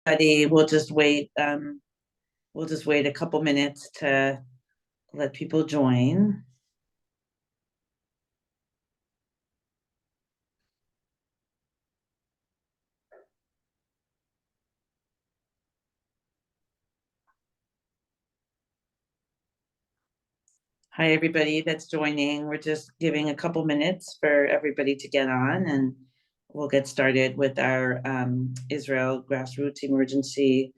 We'll just wait. We'll just wait a couple minutes to let people join. Hi, everybody that's joining. We're just giving a couple minutes for everybody to get on, and we'll get started with our Israel Grassroots Emergency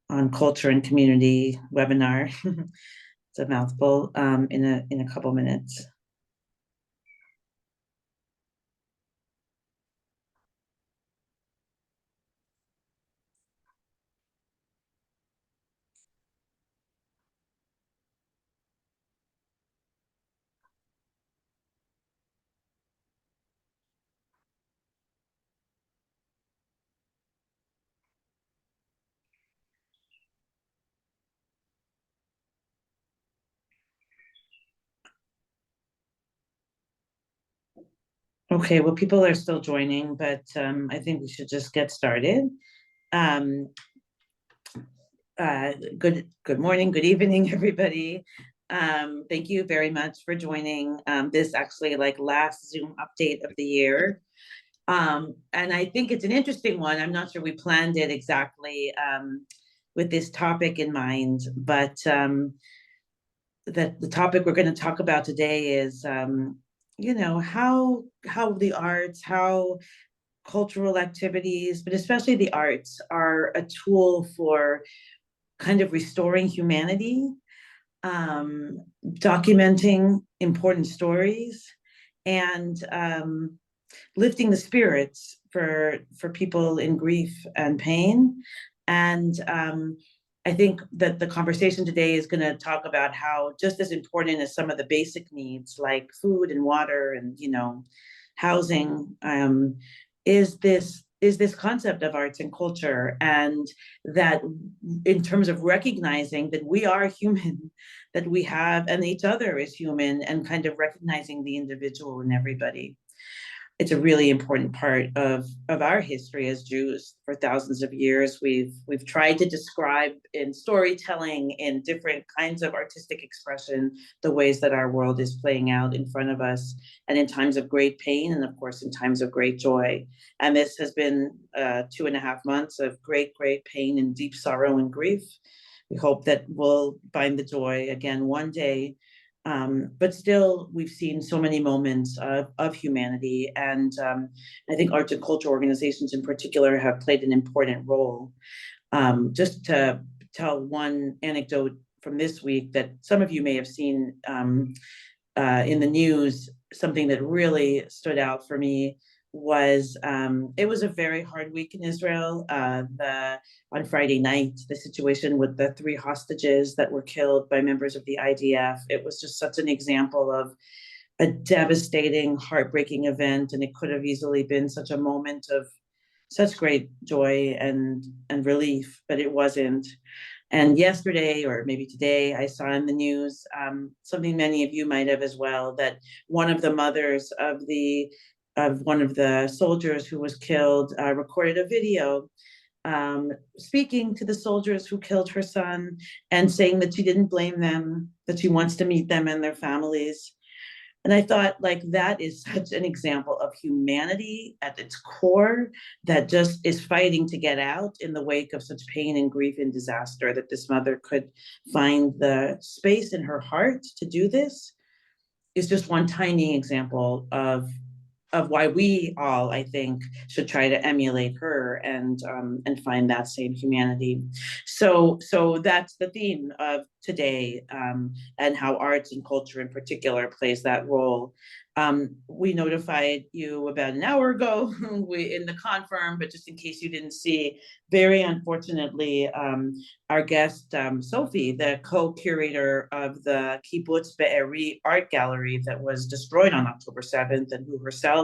on Culture and Community webinar. It's a mouthful. In a couple minutes. Okay, well, people are still joining, but I think we should just get started. Um, good morning, good evening, everybody. Thank you very much for joining this actually like last Zoom update of the year. And I think it's an interesting one. I'm not sure we planned it exactly with this topic in mind, but the topic we're going to talk about today is, how the arts, how cultural activities, but especially the arts, are a tool for kind of restoring humanity, documenting important stories, and lifting the spirits for people in grief and pain. And I think that the conversation today is going to talk about how just as important as some of the basic needs like food and water and housing, is this concept of arts and culture, and that in terms of recognizing that we are human, that we have, and each other is human, and kind of recognizing the individual in everybody. It's a really important part of our history as Jews. For thousands of years, we've tried to describe in storytelling, in different kinds of artistic expression, the ways that our world is playing out in front of us, and in times of great pain, and of course in times of great joy. And this has been 2.5 months of great pain and deep sorrow and grief. We hope that we'll find the joy again one day. But still, we've seen so many moments of humanity, and I think arts and culture organizations in particular have played an important role. Just to tell one anecdote from this week that some of you may have seen in the news, something that really stood out for me was it was a very hard week in Israel. On Friday night, the situation with the 3 hostages that were killed by members of the IDF, it was just such an example of a devastating, heartbreaking event, and it could have easily been such a moment of such great joy and relief, but it wasn't. And yesterday, or maybe today, I saw in the news something many of you might have as well, that one of the mothers of one of the soldiers who was killed recorded a video speaking to the soldiers who killed her son and saying that she didn't blame them, that she wants to meet them and their families. And I thought, like, that is such an example of humanity at its core, that just is fighting to get out in the wake of such pain and grief and disaster, that this mother could find the space in her heart to do this is just one tiny example of why we all, I think, should try to emulate her and find that same humanity. So that's the theme of today, and how arts and culture in particular plays that role. We notified you about an hour ago in the confirm, but just in case you didn't see, very unfortunately, our guest, Sophie, the co-curator of the Kibbutz Be'eri art gallery that was destroyed on October 7th, and who herself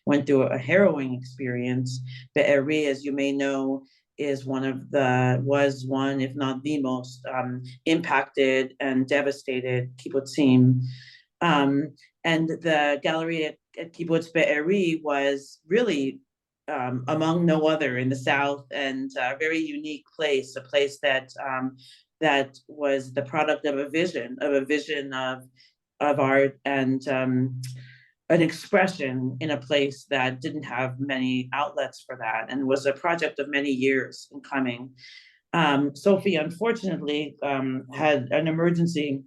went through a harrowing experience. Be'eri, as you may know, was one, if not the most impacted and devastated kibbutzim. And the gallery at Kibbutz Be'eri was really among no other in the South, and a very unique place, a place that that was the product of a vision of art and an expression in a place that didn't have many outlets for that, and was a project of many years in coming. Sophie, unfortunately, had an emergency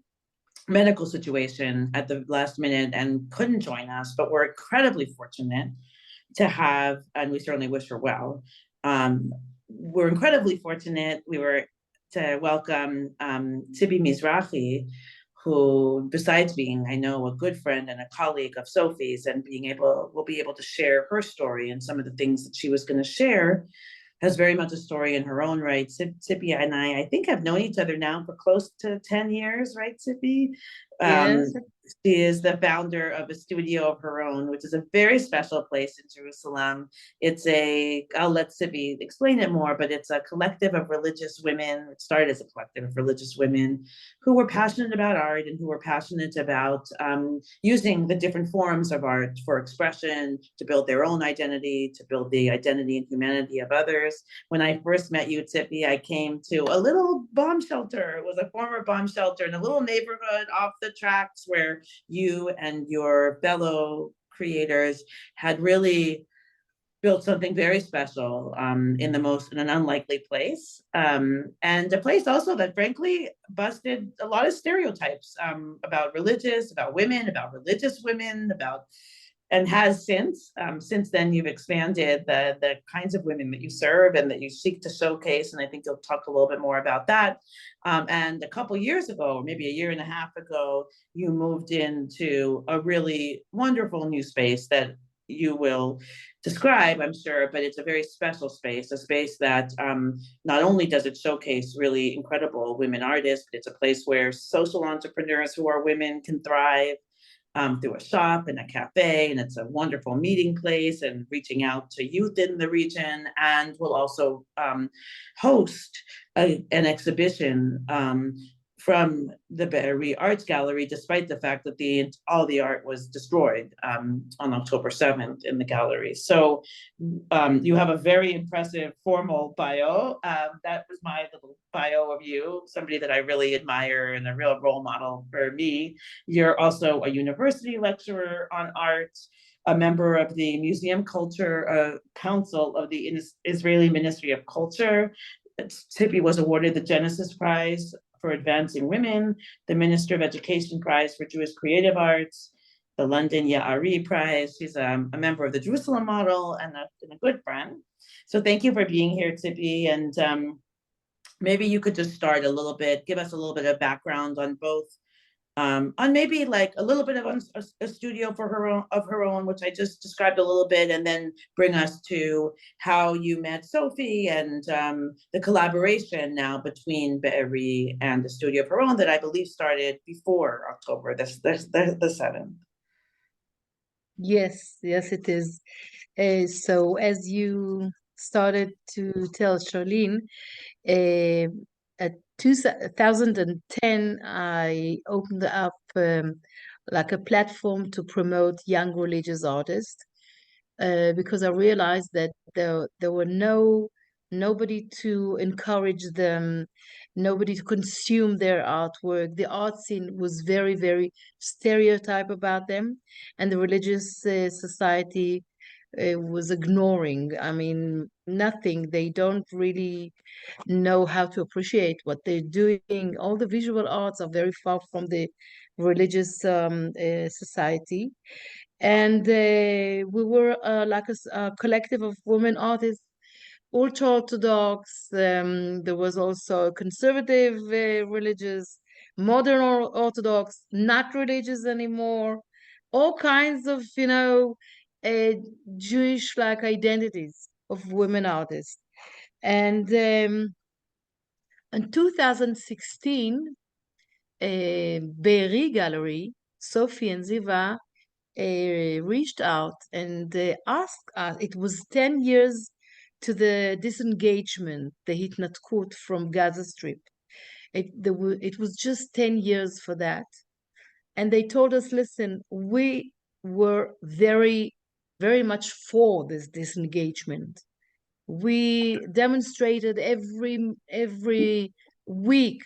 medical situation at the last minute and couldn't join us, but we're incredibly fortunate to have, and we certainly wish her well. We're incredibly fortunate. We were to welcome Tzipi Mizrahi, who, besides being, I know, a good friend and a colleague of Sophie's, and will be able to share her story and some of the things that she was going to share, has very much a story in her own right. Tzipi and I think, have known each other now for close to 10 years, right, Tzipi? Yes. She is the founder of a studio of her own, which is a very special place in Jerusalem. I'll let Tzipi explain it more, but it's a collective of religious women. It started as a collective of religious women who were passionate about art and who were passionate about using the different forms of art for expression, to build their own identity, to build the identity and humanity of others. When I first met you, Tzipi, I came to a little bomb shelter. It was a former bomb shelter in a little neighborhood off the tracks, where you and your fellow creators had really built something very special in an unlikely place, and a place also that frankly busted a lot of stereotypes about women, about religious women, and has since then you've expanded the kinds of women that you serve and that you seek to showcase, and I think you'll talk a little bit more about that. And a couple years ago, or maybe a year and a half ago, you moved into a really wonderful new space that you will describe, I'm sure, but it's a very special space, a space that not only does it showcase really incredible women artists, but it's a place where social entrepreneurs who are women can thrive, through a shop and a cafe, and it's a wonderful meeting place and reaching out to youth in the region. And we'll also host an exhibition from the Be'eri Arts Gallery, despite the fact that all the art was destroyed on October 7th in the gallery. So you have a very impressive formal bio. That was my little bio of you, somebody that I really admire and a real role model for me. You're also a university lecturer on art, a member of the Museum Culture Council of the Israeli Ministry of Culture. Tzipi was awarded the Genesis Prize for Advancing Women, the Minister of Education Prize for Jewish Creative Arts, the London Ya'ari Prize. She's a member of the Jerusalem Model and a good friend. So thank you for being here, Tzipi. And maybe you could just start give us a little bit of background on both, on maybe like a little bit of a studio of her own, which I just described a little bit, and then bring us to how you met Sophie and the collaboration now between Be'eri and the studio of her own that I believe started before October the 7th. Yes, it is. So as you started to tell, Charlene, at 2010, I opened up like a platform to promote young religious artists, because I realized that there were nobody to encourage them, nobody to consume their artwork. The art scene was very, very stereotype about them, and the religious society was ignoring. I mean, nothing. They don't really know how to appreciate what they're doing. All the visual arts are very far from the religious society. And we were like a collective of women artists, ultra-Orthodox. There was also conservative religious, modern Orthodox, not religious anymore, all kinds of, uh, Jewish-like identities of women artists. And in 2016, Be'eri Gallery, Sophie and Ziva reached out and asked us. It was 10 years to the disengagement, the Hitnatkut from Gaza Strip. It was just 10 years for that. And they told us, listen, we were very very much for this disengagement. We demonstrated every week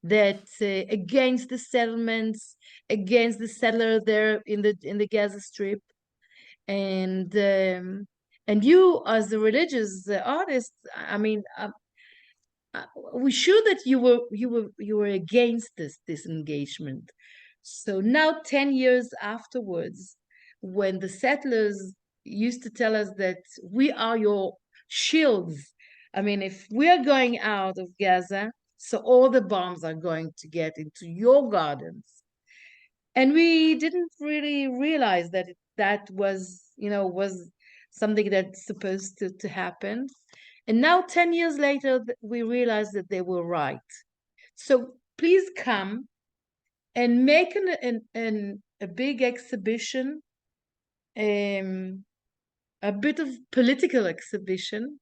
that against the settlements, against the settler there in the Gaza Strip, and you as a religious artist, I mean, we sure that you were against this engagement. So now, 10 years afterwards, when the settlers used to tell us that we are your shields, I mean, if we are going out of Gaza, so all the bombs are going to get into your gardens. And we didn't really realize that that was, was something that's supposed to happen. And now, 10 years later, we realize that they were right. So please come and make a big exhibition, a bit of political exhibition,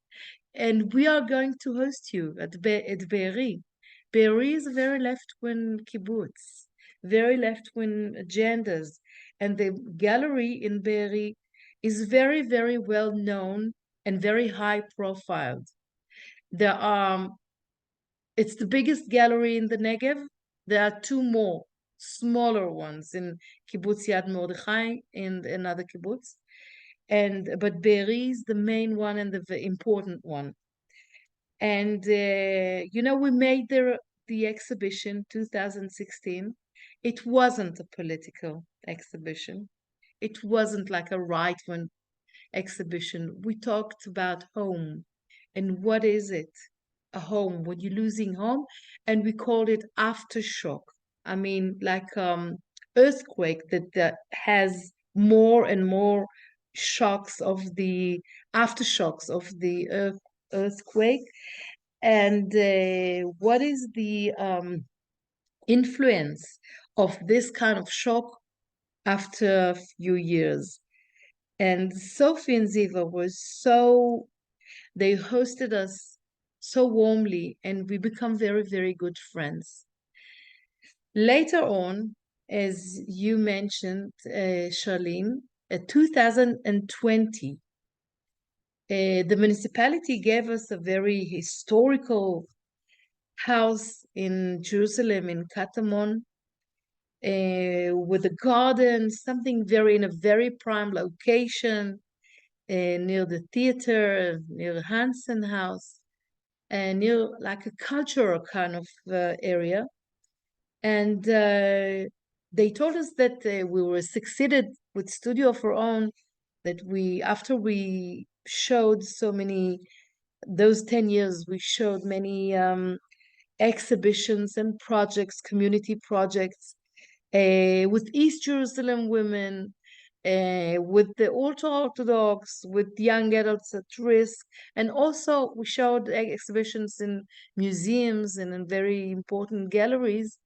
and we are going to host you at Be'eri. Be'eri is a very left-wing kibbutz, very left-wing agendas, and the gallery in Be'eri is very, very well known and very high profiled. There are, it's the biggest gallery in the Negev. There are two more smaller ones in Kibbutz Yad Mordechai and another kibbutz. But Be'eri is the main one and the important one. And we made the exhibition 2016. It wasn't a political exhibition. It wasn't like a right-wing exhibition. We talked about home and what is it, a home, when you're losing home, and we called it aftershock. I mean, like earthquake that has more and more shocks of the aftershocks of the earthquake, and what is the influence of this kind of shock after a few years. And Sophie and Ziva they hosted us so warmly, and we become very, very good friends. Later on, as you mentioned, Charlene, 2020, the municipality gave us a very historical house in Jerusalem, in Katamon, with a garden, something in a very prime location, near the theater, near the Hansen House, and near like a cultural kind of area. And they told us that we were succeeded with Studio of Our Own, that after we showed those 10 years, we showed many exhibitions and projects, community projects, with East Jerusalem women, with the ultra-Orthodox, with young adults at risk. And also we showed exhibitions in museums and in very important galleries.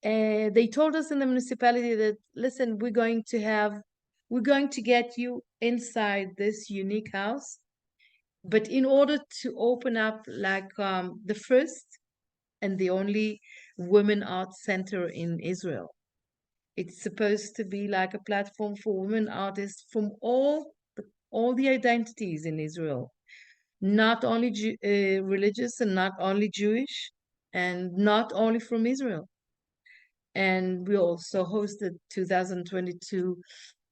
They told us in the municipality that, listen, we're going to get you inside this unique house. But in order to open up like the first and the only women art center in Israel, it's supposed to be like a platform for women artists from all the identities in Israel, not only religious and not only Jewish and not only from Israel. And we also hosted 2022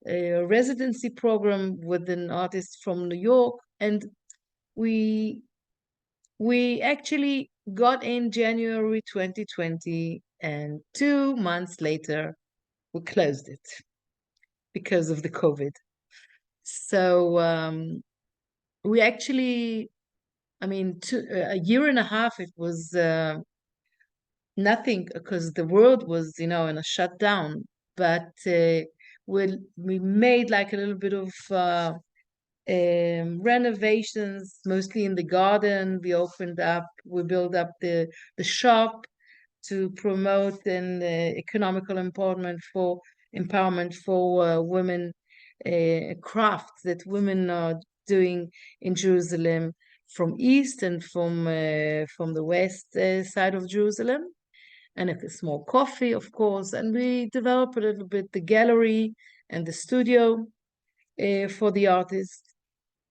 residency program with an artist from New York, and we actually got in January 2020, and 2 months later we closed it because of the COVID. So we actually, I mean, a year and a half, it was nothing because the world was, in a shutdown. But we made like a little bit of renovations, mostly in the garden. We built up the shop to promote an economical empowerment for women, crafts that women are doing in Jerusalem, from east and from the west side of Jerusalem, and a small coffee, of course. And we developed a little bit the gallery and the studio. for the artist.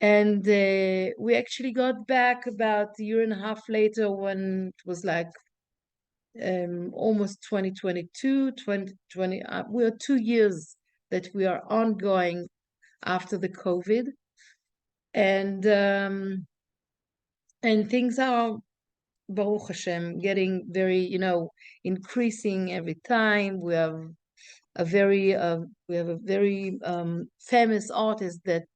And we actually got back about a year and a half later, when it was like almost 2022, 2020. We are 2 years that we are ongoing after the COVID. And things are, Baruch Hashem, getting very, increasing every time. We have a very famous artist that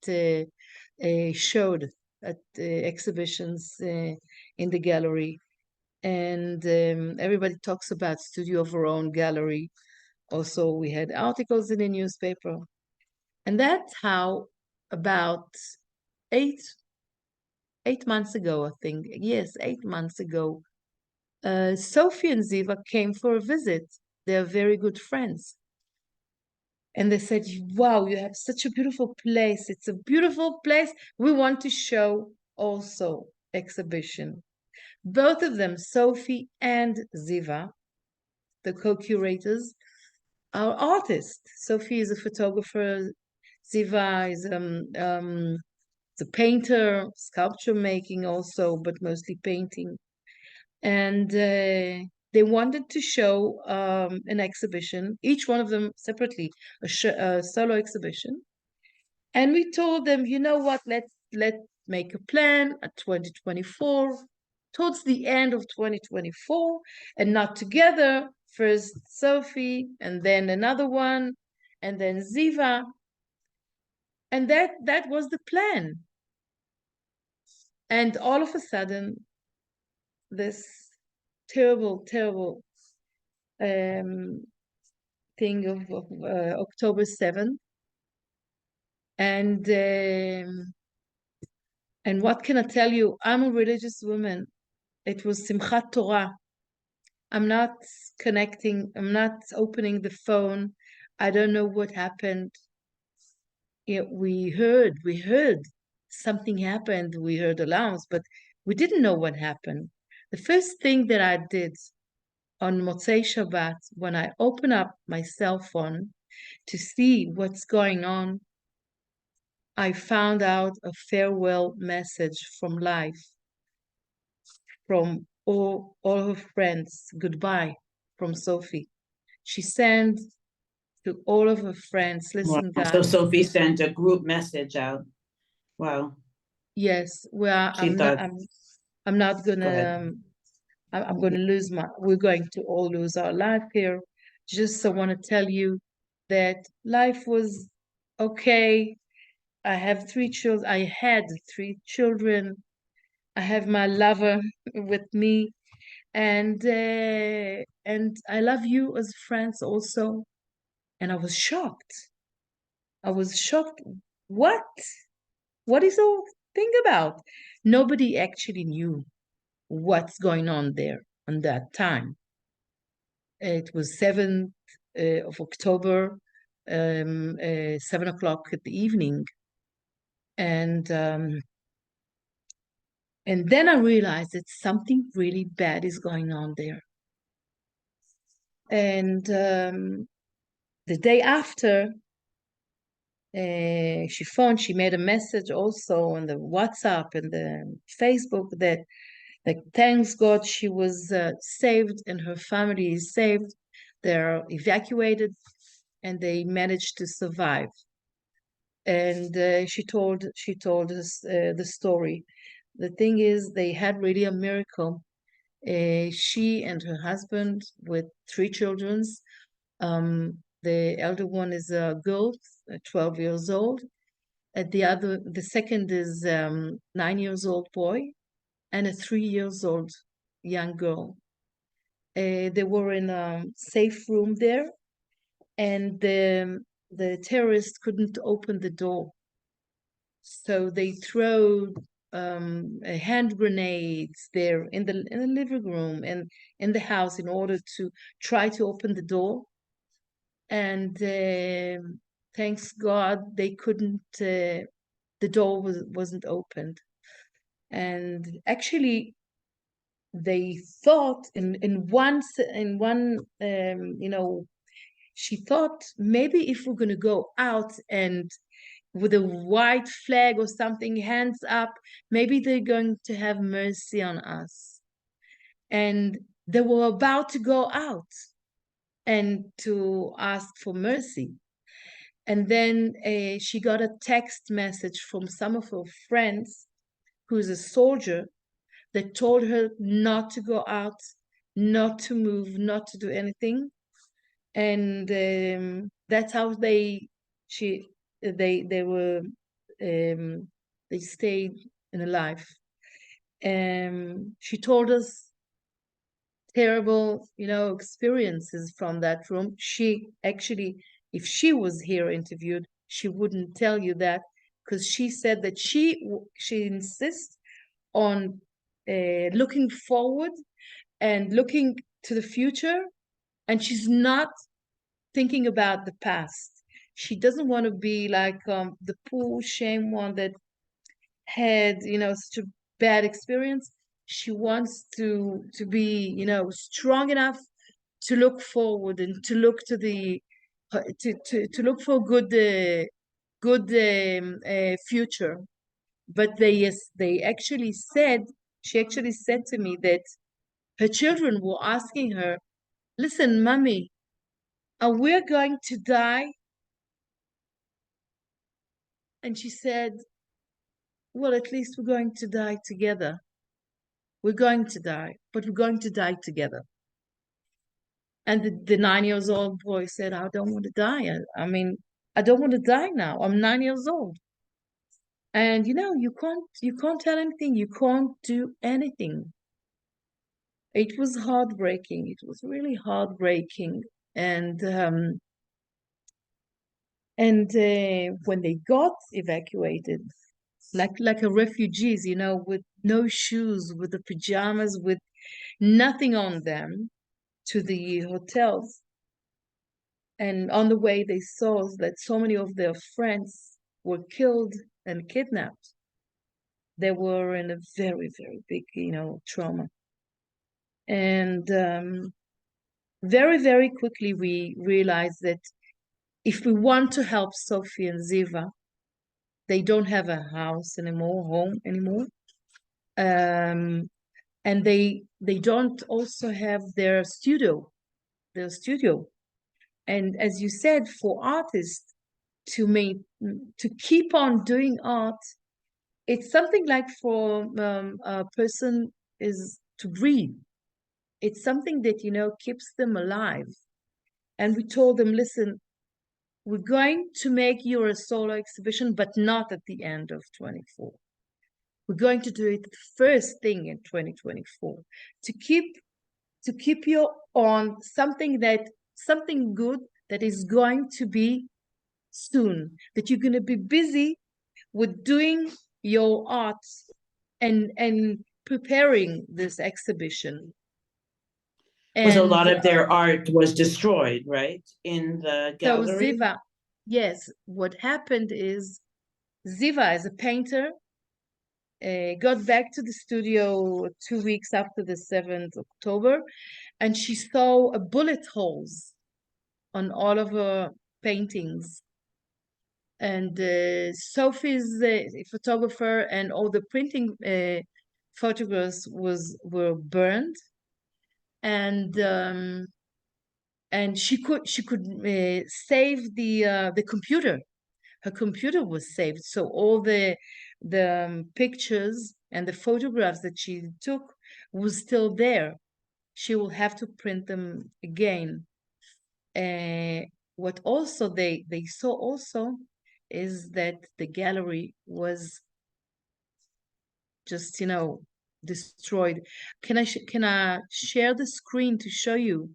showed at exhibitions in the gallery, and everybody talks about Studio of Our Own gallery. Also, we had articles in the newspaper, and that's how about eight 8 months ago, I think. Yes, 8 months ago, Sophie and Ziva came for a visit. They're very good friends. And they said, wow, you have such a beautiful place. It's a beautiful place. We want to show also exhibition. Both of them, Sophie and Ziva, the co-curators, are artists. Sophie is a photographer. Ziva is the painter, sculpture making also, but mostly painting. And they wanted to show an exhibition, each one of them separately, a solo exhibition. And we told them, you know what, let's make a plan at 2024, towards the end of 2024, and not together, first Sophie, and then another one, and then Ziva. And that was the plan. And all of a sudden, this terrible thing of October 7th. And what can I tell you? I'm a religious woman. It was Simchat Torah. I'm not connecting. I'm not opening the phone. I don't know what happened. We heard something happened. We heard alarms, but we didn't know what happened. The first thing that I did on Motzei Shabbat, when I open up my cell phone to see what's going on, I found out a farewell message from life, from all her friends, goodbye from Sophie. She sent to all of her friends, listen, Wow. guys. So Sophie sent a group message out. Wow. Yes, well, She thought, I'm not go gonna, ahead. I'm gonna we're going to all lose our life here. Just I want to tell you that life was okay. I have 3 children. I had 3 children. I have my lover with me, and I love you as friends also. And I was shocked. I was shocked. What? What is all thing about? Nobody actually knew what's going on there on that time. It was 7th of October, 7 o'clock at the evening, and then I realized that something really bad is going on there. And the day after, she made a message also on the WhatsApp and the Facebook that, like, thanks God she was saved and her family is saved. They're evacuated and they managed to survive. And she told us the story. The thing is, they had really a miracle. She and her husband with 3 children. The elder one is a girl, 12 years old. The second is 9 years old boy, and a 3 years old young girl. They were in a safe room there, and the terrorists couldn't open the door. So they threw hand grenades there in the living room and in the house in order to try to open the door. And thanks God they couldn't. The door wasn't opened. And actually, they thought in one she thought maybe if we're going to go out and with a white flag or something, hands up. Maybe they're going to have mercy on us. And they were about to go out and to ask for mercy. And then she got a text message from some of her friends who's a soldier that told her not to go out, not to move, not to do anything. And that's how they were they stayed in a life. She told us terrible, experiences from that room. She actually, if she was here interviewed, she wouldn't tell you that, because she said that she insists on looking forward and looking to the future, and she's not thinking about the past. She doesn't want to be like the poor shame one that had such a bad experience. She wants to be strong enough to look forward and to look to the to look for good future. But they actually said, she actually said to me that her children were asking her, listen, mommy, are we going to die? And she said, well, at least we're going to die together. We're going to die, but we're going to die together. And the 9 years old boy said, I don't want to die. I mean, I don't want to die now. I'm 9 years old. And you can't tell anything. You can't do anything. It was heartbreaking. It was really heartbreaking. And when they got evacuated, like a refugees, with no shoes, with the pajamas, with nothing on them, to the hotels. And on the way, they saw that so many of their friends were killed and kidnapped. They were in a very, very big, trauma. And very, very quickly, we realized that if we want to help Sophie and Ziva, they don't have a house anymore, home anymore. And they don't also have their studio. And as you said, for artists to keep on doing art, it's something like for a person is to breathe. It's something that keeps them alive. And we told them, listen, we're going to make you a solo exhibition, but not at the end of 24. We're going to do it first thing in 2024 to keep you on something good that is going to be soon, that you're going to be busy with doing your art and preparing this exhibition. Was a And lot of their art was destroyed, right? In the so gallery? Ziva, yes, what happened is Ziva, as a painter, got back to the studio 2 weeks after the 7th October, and she saw a bullet holes on all of her paintings. And Sophie's photographer and all the printing photographs were burned, and she could save the computer. Her computer was saved, so all the pictures and the photographs that she took was still there. She will have to print them again. What also they saw also is that the gallery was just destroyed. Can I share the screen to show you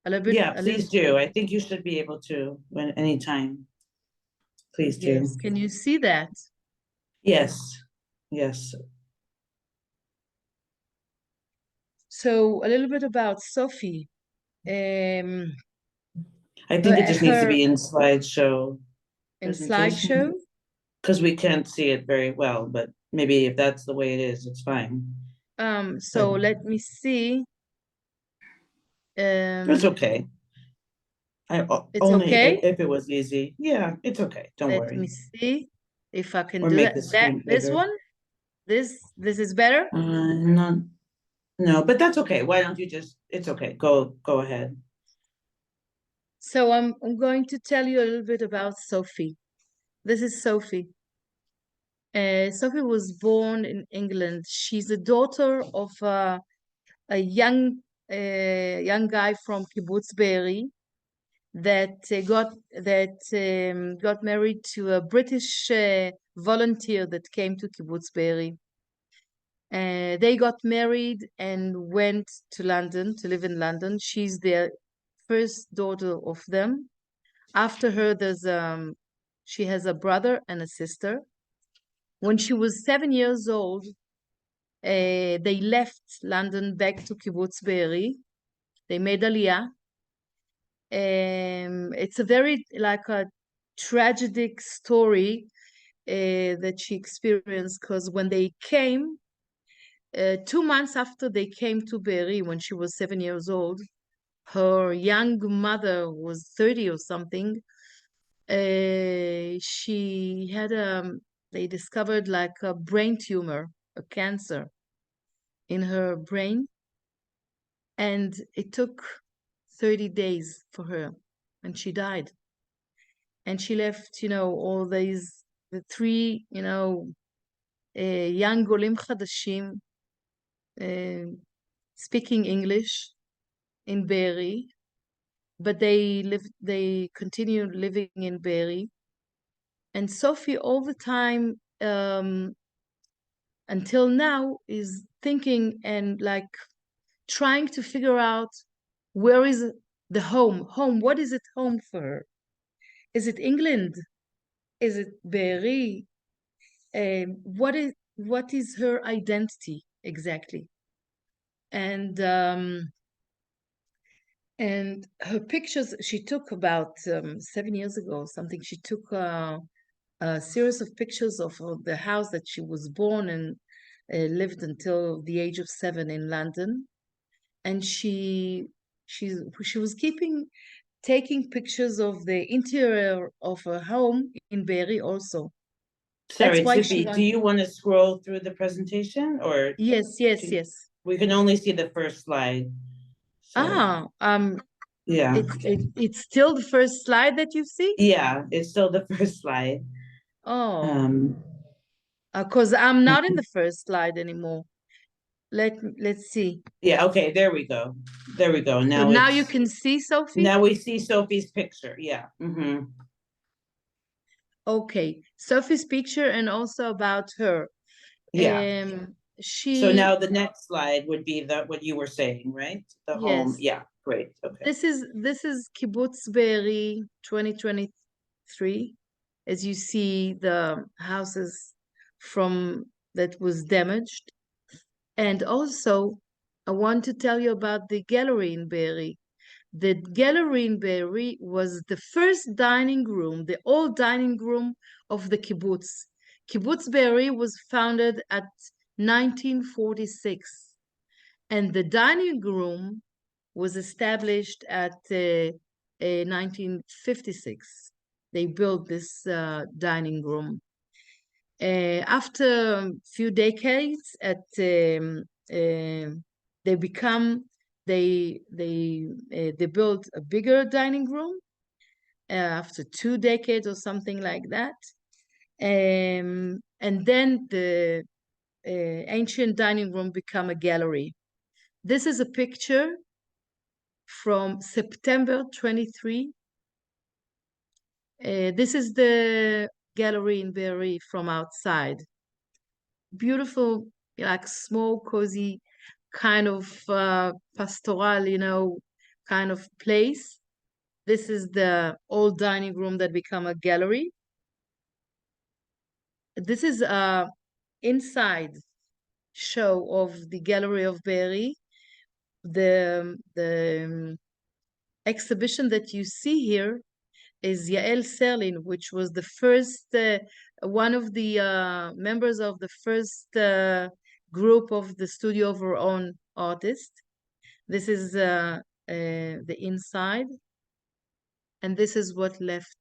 a little bit? Yeah, please do. I think you should be able to when anytime. Please do. Yes. Can you see that? Yes. Yes. So a little bit about Sophie. I think it just needs to Her be in slideshow in presentation slideshow. because we can't see it very well, but maybe if that's the way it is, it's fine. So let me see. It's okay. It's Only okay. if it was easy. Yeah, it's okay. Don't Let worry. me see. If I can Or do make that. the screen This bigger. one? This is better? No, no, but that's okay. Why don't you just, it's okay. Go ahead. So I'm going to tell you a little bit about Sophie. This is Sophie. Sophie was born in England. She's the daughter of a young guy from Kibbutz Be'eri that got married to a British volunteer that came to Kibbutz Be'eri. They got married and went to London to live in London. She's the first daughter of them. After her, she has a brother and a sister. When she was 7 years old, they left London back to Kibbutz Be'eri. They made Aliyah. It's a very like a tragic story that she experienced because when they came, 2 months after they came to Be'eri, when she was 7 years old, her young mother was 30 or something. She had they discovered like a brain tumor, a cancer in her brain, and it took 30 days for her, and she died. And she left, all the three, young Olim Chadashim, speaking English in Be'eri, but they continued living in Be'eri. And Sophie all the time, until now, is thinking and like trying to figure out where is the home. Home, what is it home for her? Is it England? Is it Be'eri? What is her identity exactly? And her pictures she took about 7 years ago or something. She took a series of pictures of the house that she was born and lived until the age of 7 in London. And she was taking pictures of the interior of her home in Be'eri also. That's Sorry, why she Tzipi, do wants. you want to scroll through the presentation or Yes, yes, yes. we can only see the first slide. So, yeah. It's still the first slide that you see? Yeah, it's still the first slide. Oh, because I'm not in the first slide anymore. Let's see. Yeah, okay, there we go. There we go. So now you can see Sophie? Now we see Sophie's picture. Yeah. Okay, Sophie's picture and also about her. Yeah. So now the next slide would be what you were saying, right? The home. Yes. Yeah, great. Okay. This is Kibbutz Be'eri 2023. As you see the houses from that was damaged. And also I want to tell you about the gallery in Be'eri. The gallery in Be'eri was the first dining room, the old dining room of the kibbutz. Kibbutz Be'eri was founded at 1946, and the dining room was established at 1956. They built this dining room. After a few decades, they become they built a bigger dining room after 2 decades or something like that, and then the ancient dining room become a gallery. This is a picture from September 23. This is the gallery in Be'eri from outside. Beautiful, like small, cozy, kind of pastoral, kind of place. This is the old dining room that become a gallery. This is a inside show of the gallery of Be'eri. The exhibition that you see here is Yael Serlin, which was the first one of the members of the first group of the Studio of Her Own artist. This is the inside, and this is what left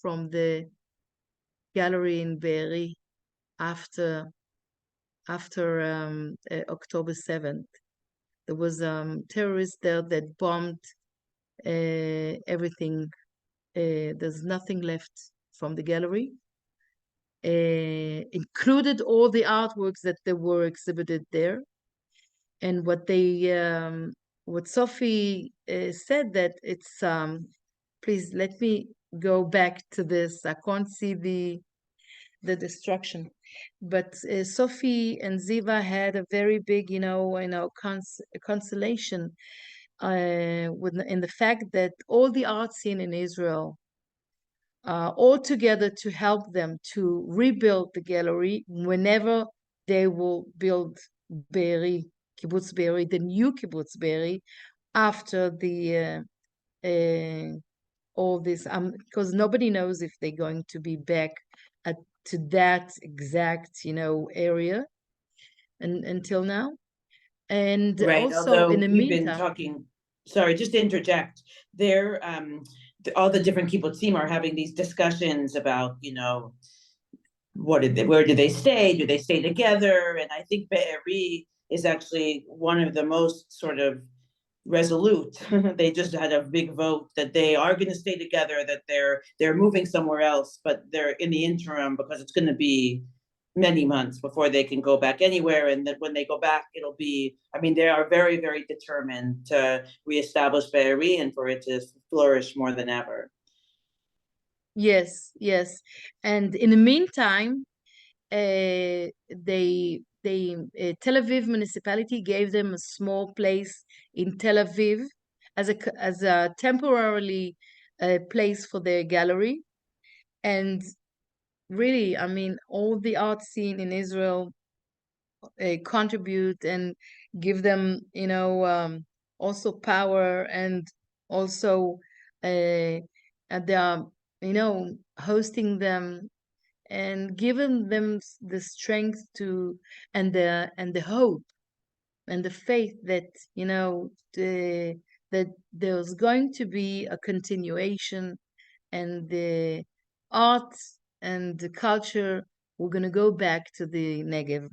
from the gallery in Be'eri after October 7th. There was terrorists there that bombed everything. There's nothing left from the gallery, included all the artworks that they were exhibited there. And what Sophie said, that it's please let me go back to this. I can't see the destruction, but Sophie and Ziva had a very big, consolation in the fact that all the art scene in Israel all together to help them to rebuild the gallery whenever they will build Be'eri, Kibbutz Be'eri, the new Kibbutz Be'eri, after the all this, because nobody knows if they're going to be back to that exact, area until now. And Right, also in although the you've been meantime, talking, sorry, just to interject, there, all the different kibbutzim are having these discussions about, where do they stay? Do they stay together? And I think Be'eri is actually one of the most sort of resolute. They just had a big vote that they are going to stay together, that they're moving somewhere else, but they're in the interim because it's going to be many months before they can go back anywhere. And that when they go back, it'll be, I mean, they are very, very determined to reestablish Be'eri and for it to flourish more than ever. yes, yes. And in the meantime, Tel Aviv municipality gave them a small place in Tel Aviv as a temporarily place for their gallery. And really, I mean, all the art scene in Israel contribute and give them, also power, and also they are, hosting them and giving them the strength to, and the hope and the faith that, that there's going to be a continuation, and the art and the culture, we're going to go back to the Negev.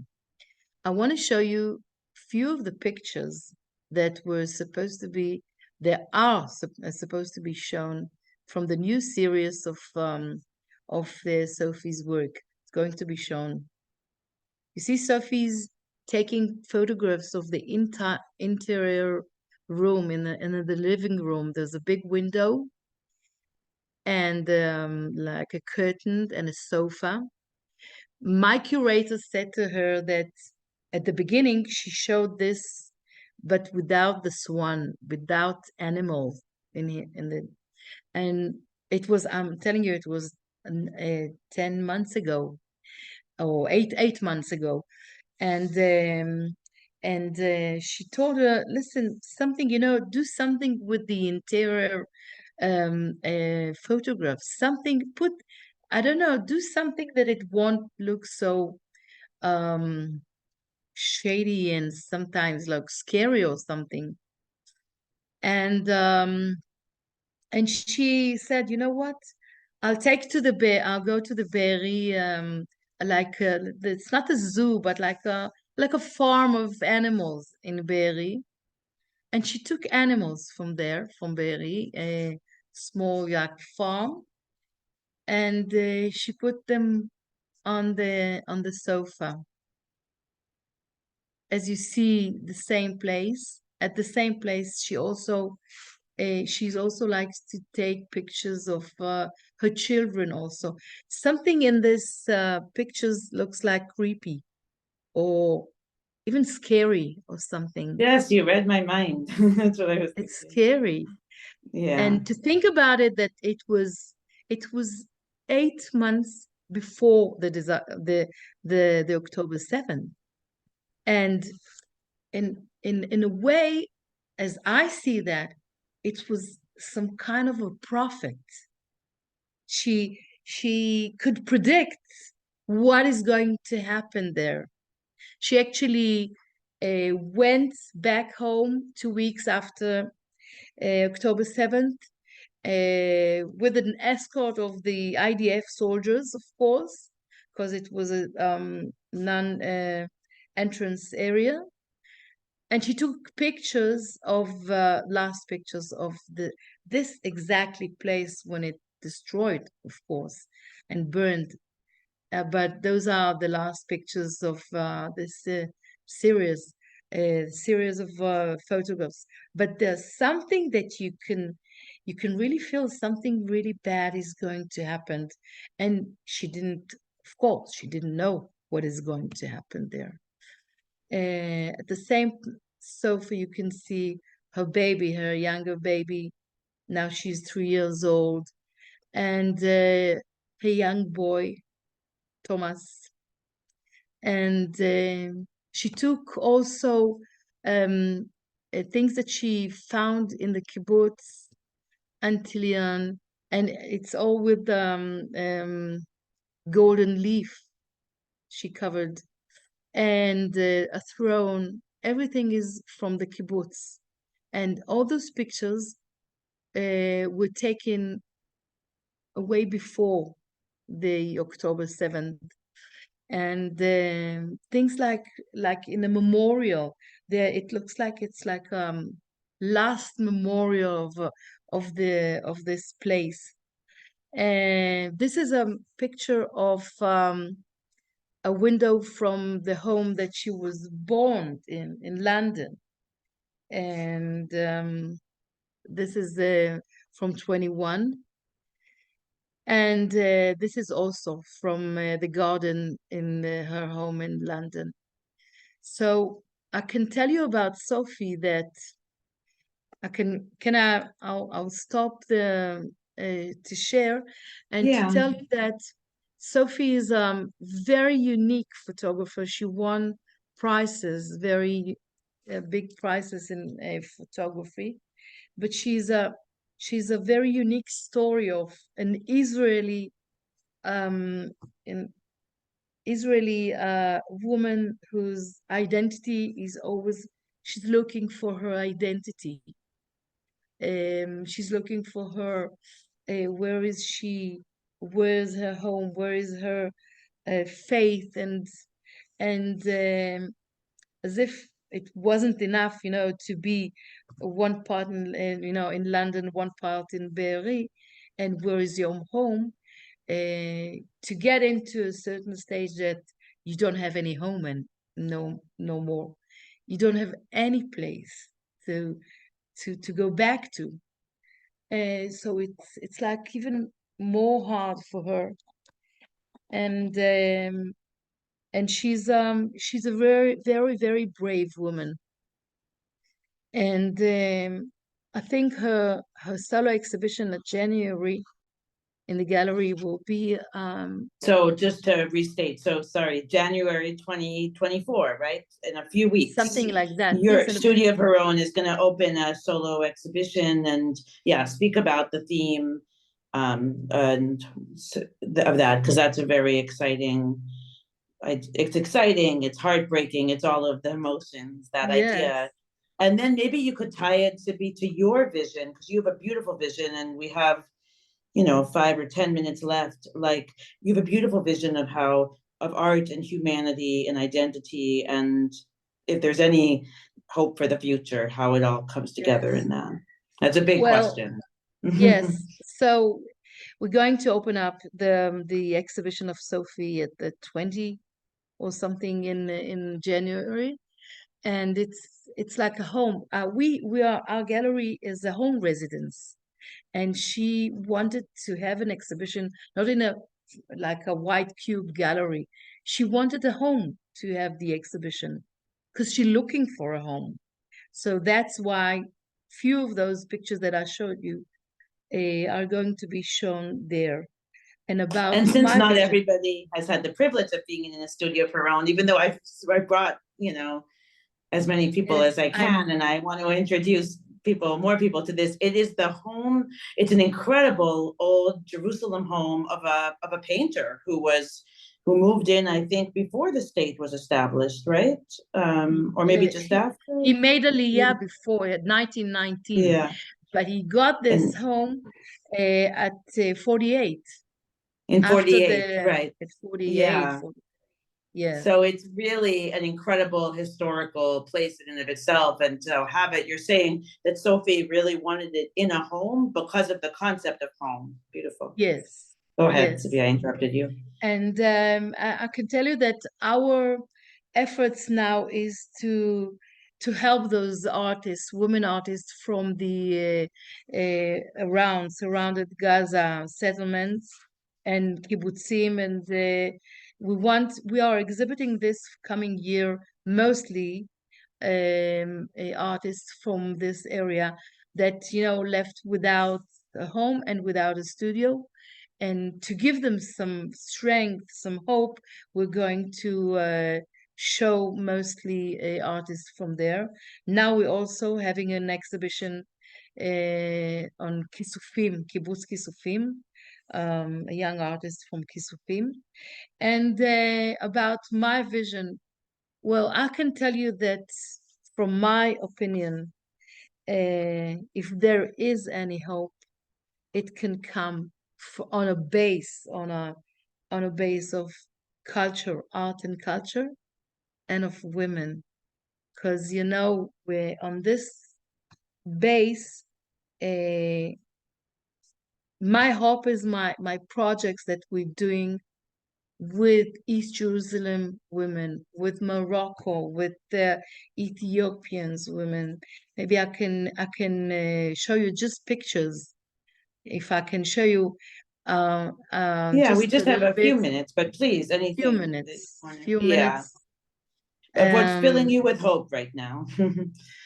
I want to show you a few of the pictures that were supposed to be, that are supposed to be shown from the new series of Sophie's work. It's going to be shown. You see Sophie's taking photographs of the interior room in the living room. There's a big window and like a curtain and a sofa. My curator said to her that at the beginning she showed this, but without the swan, without animals and it was, I'm telling you, it was 10 months ago, or eight months ago. And she told her, listen, something, do something with the interior photographs, something, I don't know, do something that it won't look so shady and sometimes like scary or something. And she said, you know what? I'll go to the Be'eri, it's not a zoo, but like a farm of animals in Be'eri. And she took animals from there, from Be'eri, a small like farm, and she put them on the sofa. As you see, the same place. At the same place, she's also likes to take pictures of her children also. Something in this pictures looks like creepy or even scary or something. Yes, you read my mind. That's what I was It's thinking. scary. Yeah. And to think about it, that it was 8 months before the October 7th. And in a way, as I see that, it was some kind of a prophet. She could predict what is going to happen there. She actually went back home 2 weeks after October 7th, with an escort of the IDF soldiers, of course, because it was a non-entrance area. And she took pictures of last pictures of this exactly place when it destroyed, of course, and burned. But those are the last pictures of this series of photographs. But there's something that you can really feel something really bad is going to happen, and she didn't. Of course, she didn't know what is going to happen there. At the same sofa, you can see her baby, her younger baby. Now she's 3 years old, and her young boy, Thomas. And she took also things that she found in the kibbutz, Antilian, and it's all with golden leaf she covered, and a throne. Everything is from the kibbutz. And all those pictures were taken way before the October 7th. And things like in a memorial there, it looks like it's like last memorial of this place. And this is a picture of a window from the home that she was born in London. And this is from 21. And this is also from the garden in her home in London. So I can tell you about Sophie that I'll stop to share and to Yeah. tell you that Sophie is very unique photographer. She won prizes, very big prizes in photography, but she's a very unique story of an Israeli an Israeli woman whose identity is always, she's looking for her identity. She's looking for her, where is she, where is her home, where is her faith, and as if it wasn't enough, to be one part in London, one part in Be'eri, and where is your home? To get into a certain stage that you don't have any home and no more, you don't have any place to go back to. So it's like even more hard for her, and she's a very very very brave woman. And I think her solo exhibition at January in the gallery will be So just to restate, so sorry, January 2024, right? In a few weeks. something like that. Your Yes, Studio of Her Own is going to open a solo exhibition and speak about the theme and of that, because that's a very exciting, it's exciting, it's heartbreaking, it's all of the emotions, that idea. yes. And then maybe you could tie it to your vision, because you have a beautiful vision, and we have 5 or 10 minutes left. Like, you have a beautiful vision of art and humanity and identity, and if there's any hope for the future, how it all comes together in that. That's a big question. Yes. So we're going to open up the exhibition of Sophie at the 20 or something in January, and it's like a home. Our gallery is a home residence, and she wanted to have an exhibition not in like a white cube gallery. She wanted a home to have the exhibition because she's looking for a home. So that's why few of those pictures that I showed you are going to be shown there. And about And since my not vision, everybody has had the privilege of being in a studio of her own, even though I brought as many people as I can, and I want to introduce more people to this. It is the home. It's an incredible old Jerusalem home of a painter who moved in, I think, before the state was established, right? Or maybe just after. He made Aliyah before, at 1919. Yeah. But he got this home at 48, In after 48, the right. at 48, Yeah. 40, yeah. So it's really an incredible historical place in and of itself. And to have it, you're saying that Sophie really wanted it in a home because of the concept of home. Beautiful. Yes, Go ahead, yes. Sophia, I interrupted you. And I can tell you that our efforts now is to help those artists, women artists from the around surrounded Gaza settlements and kibbutzim, and we are exhibiting this coming year mostly artists from this area that left without a home and without a studio, and to give them some strength, some hope, we're going to show mostly artists from there. Now we're also having an exhibition on Kisufim, Kibbutz Kisufim, a young artist from Kisufim. And about my vision, well, I can tell you that from my opinion, if there is any hope, it can come on a base, on a base of culture, art and culture, and of women. Because we're on this base. My hope is my projects that we're doing with East Jerusalem women, with Morocco, with the Ethiopians women. Maybe I can show you just pictures. If I can show you Yeah, we just a just have little a few bit, minutes, but please, few anything that you minutes, want to, few yeah, minutes. of what's filling Um, you with hope right now. I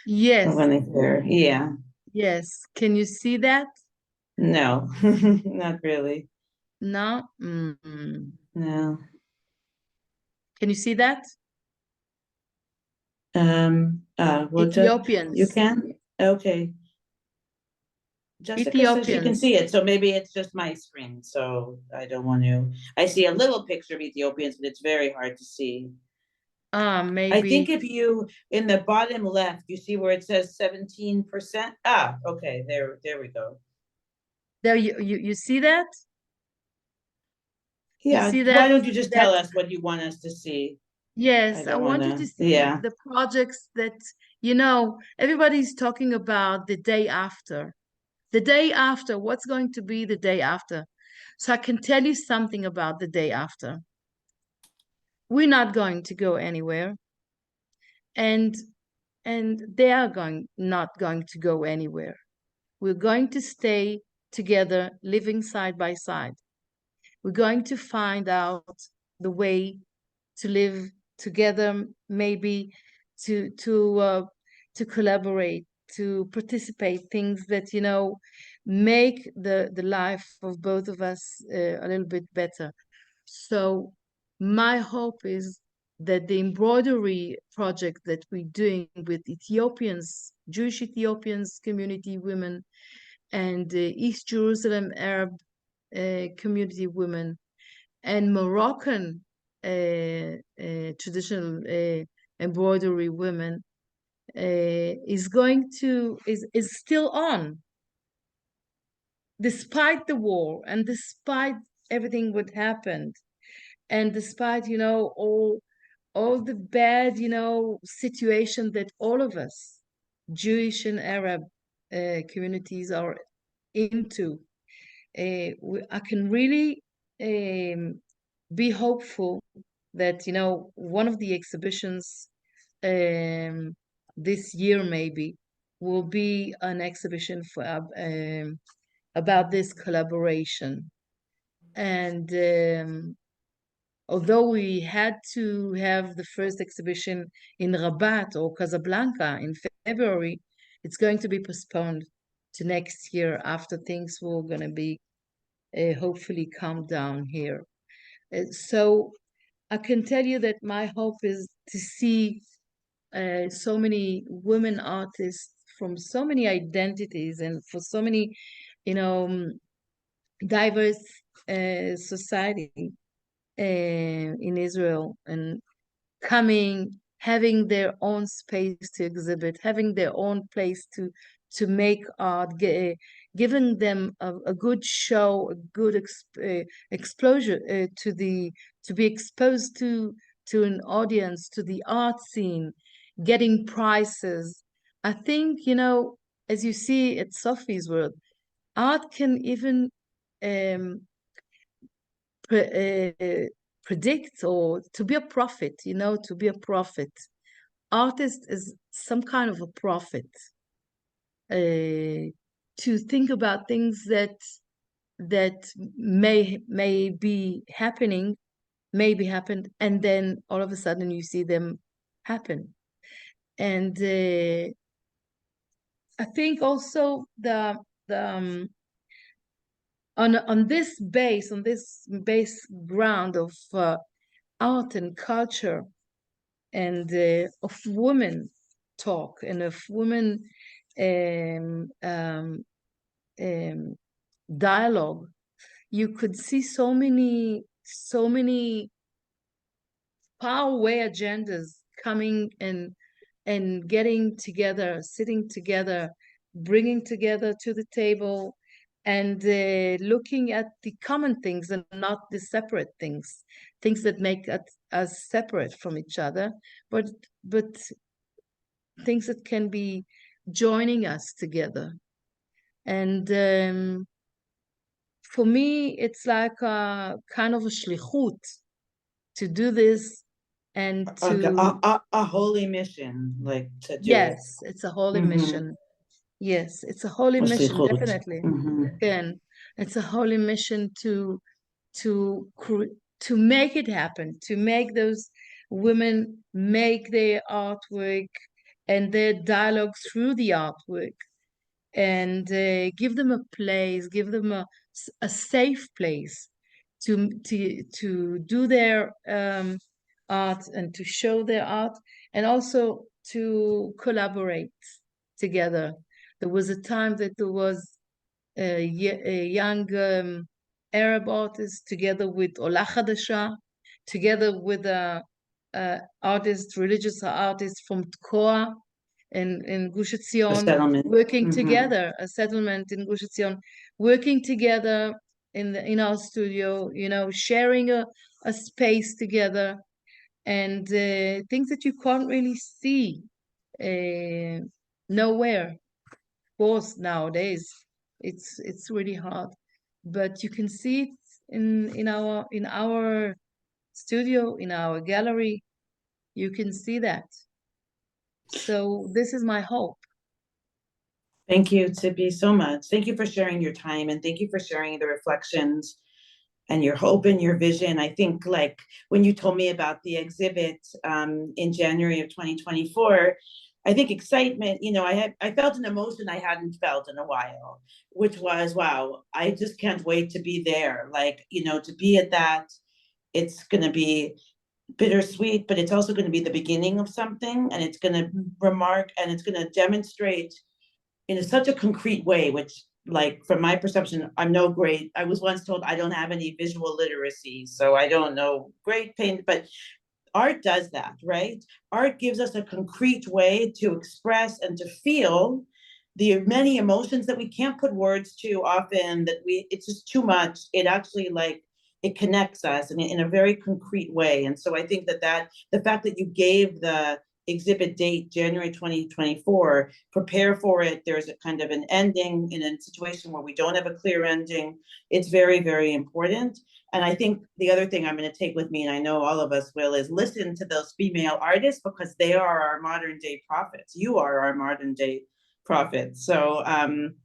yes, want to hear, yeah, yes. Can you see that? no, not really, No? Mm. no. Can you see that? Well, just, you Ethiopians. can, okay. Jessica says she can Ethiopians. see it, so maybe it's just my screen, so I don't want to. I see a little picture of Ethiopians, but it's very hard to see. I think Maybe if you, in the bottom left, you see where it says 17%. Ah, okay, there we go. there you see that? You Yeah, see why that don't you just tell that us what you want us to see? I yes, I don't want you wanna, to see yeah. the projects that everybody's talking about the day after. The day after, what's going to be the day after? So I can tell you something about the day after. We're not going to go anywhere, and they are going not going to go anywhere. We're going to stay together, living side by side. We're going to find out the way to live together, maybe to to uh, to collaborate, to participate, things that make the life of both of us a little bit better. So my hope is that the embroidery project that we're doing with Ethiopians, Jewish Ethiopians community women, and East Jerusalem Arab community women, and Moroccan traditional embroidery women is still on, despite the war and despite everything what happened, and despite all the bad situation that all of us, Jewish and Arab communities, are into. I can really be hopeful that one of the exhibitions this year maybe will be an exhibition for about this collaboration. And although we had to have the first exhibition in Rabat or Casablanca in February, it's going to be postponed to next year after things were going to be hopefully calm down here. So I can tell you that my hope is to see so many women artists from so many identities and for so many, diverse society in Israel, and coming having their own space to exhibit, having their own place to make art, giving them a good show, a good exposure to be exposed to an audience, to the art scene, getting prizes. I think, as you see at Sophie's world, art can even um, predict or to be a prophet, to be a prophet. Artist is some kind of a prophet, to think about things that may be happening, maybe happened, and then all of a sudden you see them happen. And I think also on this base ground of art and culture and of women talk and of women um, um, um, dialogue, you could see so many far away agendas coming and getting together, sitting together, bringing together to the table, and looking at the common things and not the separate things that make us separate from each other, but things that can be joining us together. And for me, it's like a kind of a shlichut to do this and to, A holy mission, like to do it. yes, it's a holy Mm-hmm. mission. Yes, it's a holy mission, Slichut. definitely. Mm-hmm. Again, it's a holy mission to to make it happen, to make those women make their artwork and their dialogue through the artwork, and give them a place, give them a safe place to do their art and to show their art, and also to collaborate together. There was a time that there was a young Arab artist together with Ola Hadasha, together with a artist, religious artist from Tkoa in Gush The Etzion, settlement. working Mm-hmm. together, a settlement in Gush Etzion, working together in our studio, sharing a space together, and things that you can't really see uh, nowhere. Of course, nowadays it's really hard, but you can see it in our studio, in our gallery. You can see that. So this is my hope. Thank you, Tippy, so much. Thank you for sharing your time, and thank you for sharing the reflections and your hope and your vision. I think, like, when you told me about the exhibit in January of 2024, I think excitement, I felt an emotion I hadn't felt in a while, which was, wow, I just can't wait to be there. Like, to be at that, it's going to be bittersweet, but it's also going to be the beginning of something, and it's going to remark and it's going to demonstrate in such a concrete way, which, like, from my perception, I was once told I don't have any visual literacy, so I don't know great paint, but art does that, right? Art gives us a concrete way to express and to feel the many emotions that we can't put words to often, it's just too much. It actually, like, it connects us in a very concrete way. And so I think that the fact that you gave the exhibit date January 2024, prepare for it. There's a kind of an ending in a situation where we don't have a clear ending. It's very, very important. And I think the other thing I'm going to take with me, and I know all of us will, is listen to those female artists, because they are our modern day prophets. You are our modern day prophets. So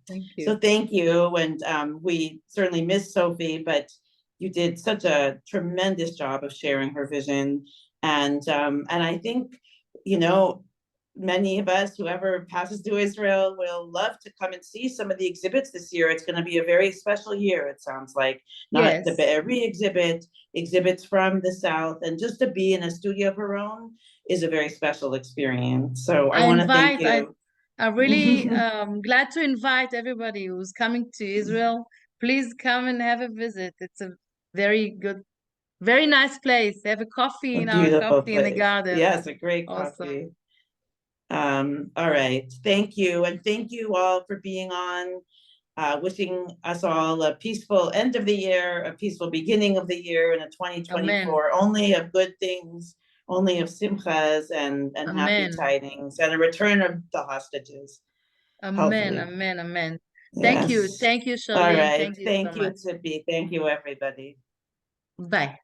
Thank so you. thank you. And we certainly miss Sophie, but you did such a tremendous job of sharing her vision. And I think, many of us, whoever passes through Israel, will love to come and see some of the exhibits this year. It's going to be a very special year, it sounds like. Not the Yes. Be'eri exhibit, exhibits from the South, and just to be in a studio of her own is a very special experience. So I I want to thank invite, I you. I really glad to invite everybody who's coming to Israel. Please come and have a visit. It's a very good Very nice place. Have a coffee A in our beautiful coffee in the place. garden. Yes, a great Awesome. coffee. All right. Thank you. And thank you all for being on. Wishing us all a peaceful end of the year, a peaceful beginning of the year, and a Amen. 2024 only of good things, only of simchas and happy Amen. tidings, and a return of the hostages, Amen. hopefully. Amen. Amen. Thank you. Yes. Thank you, All Charlene. right. Thank you so Thank you, much. Tzipi. Thank you, everybody. Bye.